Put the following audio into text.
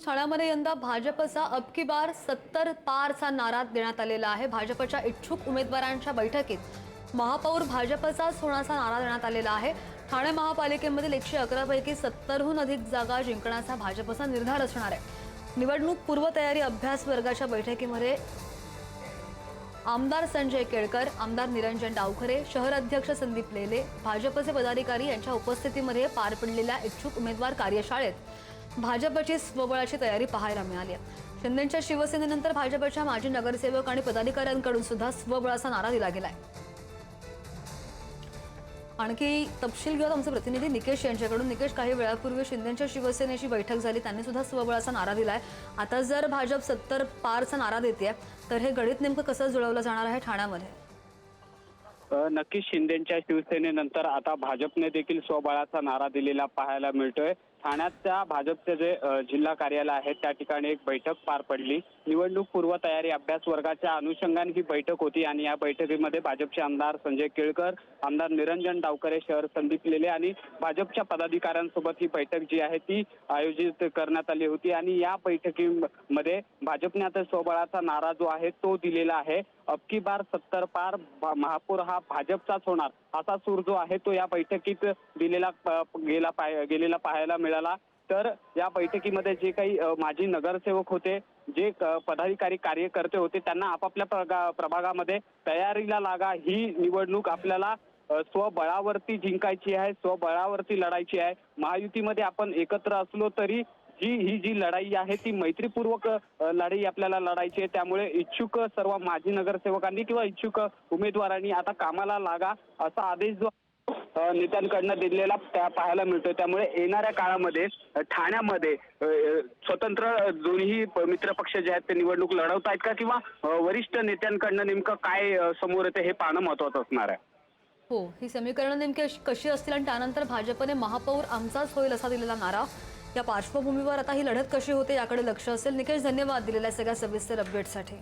ठाण्यामध्ये यंदा भाजपचा अब की बार 70 पारचा नारा देण्यात आलेला आहे। भाजपच्या इच्छुक उमेदवारांच्या बैठकीत महापौर भाजपचाच होण्याचा नारा देण्यात आलेला आहे। ठाणे महापालिकेमधील 111 पैकी 70हून अधिक जागा जिंकण्याचा भाजपचा निर्धार असणार आहे। निवडणूक पूर्वतयारी अभ्यास वर्गाच्या बैठकीमध्ये आमदार संजय केळकर, आमदार निरंजन डावखरे, शहर अध्यक्ष संदीप लेले, भाजपचे पदाधिकारी यांच्या उपस्थितीमध्ये पार पडलेल्या इच्छुक उमेदवार कार्यशाळेत भाजपची स्वबळाची तयारी पाहायला मिळाली आहे। शिंदेंच्या शिवसेनेनंतर भाजपच्या माजी नगरसेवक आणि पदाधिकाऱ्यांकडून सुद्धा स्वबळाचा नारा दिला गेलाय। आणखी तपशील घेऊन आमचे प्रतिनिधी निकेश यांच्याकडून। निकेश, काही वेळापूर्वी शिंदेंच्या शिवसेनेची बैठक झाली, त्यांनी सुद्धा स्वबळाचा नारा दिलाय। आता जर भाजप 70 पारचा नारा देते तर हे गणित नेमकं कसं जुळवलं जाणार आहे ठाण्यामध्ये? नक्कीच शिंदेंच्या शिवसेनेनंतर आता भाजपने देखील स्वबळाचा नारा दिलेला पाहायला मिळतोय। ठाण्याच्या भाजपचे जे जिल्हा कार्यालय आहे त्या ठिकाणी एक बैठक पार पडली। निवडणूक पूर्वतयारी अभ्यास वर्गाच्या अनुषंगाने ही बैठक होती आणि या बैठकीमध्ये भाजपचे आमदार संजय केळकर, आमदार निरंजन डावखरे, शहर संदीप लेले आणि भाजपच्या पदाधिकाऱ्यांसोबत ही बैठक जी आहे ती आयोजित करण्यात आली होती। आणि या बैठकीमध्ये भाजपने आता स्वबळाचा नारा जो आहे तो दिलेला आहे। अब की बार 70 पार, महापौर हा भाजपचाच होणार असा सूर जो आहे तो या बैठकीत गेलेला पाहायला मिळाला। तर या बैठकीमध्ये जे काही माजी नगरसेवक होते, जे पदाधिकारी कार्यकर्ते होते, त्यांना आपापल्या प्रभागामध्ये तयारीला लागा, ही निवडणूक आपल्याला स्वबळावरती जिंकायची आहे, स्वबळावरती लढायची आहे। महायुतीमध्ये आपण एकत्र असलो तरी ही लढाई आहे ती मैत्रीपूर्वक लढाई आपल्याला लढायची आहे। त्यामुळे इच्छुक सर्व माजी नगरसेवकांनी किंवा इच्छुक उमेदवारांनी आता कामाला लागा असा आदेश जो नेत्यांकडनं दिलेला पाहायला मिळतोय। त्यामुळे येणाऱ्या काळामध्ये ठाण्यामध्ये स्वतंत्र दोन्ही मित्र पक्ष जे आहेत ते निवडणूक लढवत आहेत का, किंवा वरिष्ठ नेत्यांकडनं नेमकं काय समोर येते हे पाहणं महत्त्वाचं असणार आहे। हो, ही समीकरणं नेमकी कशी असतील आणि त्यानंतर भाजपने महापौर आमचाच होईल असा दिलेला नारा, या पार्श्वभूमीवर आता ही लढत कशी होते याकडे लक्ष असेल। निकेश, धन्यवाद दिलेल्या सगळ्या सविस्तर अपडेटसाठी।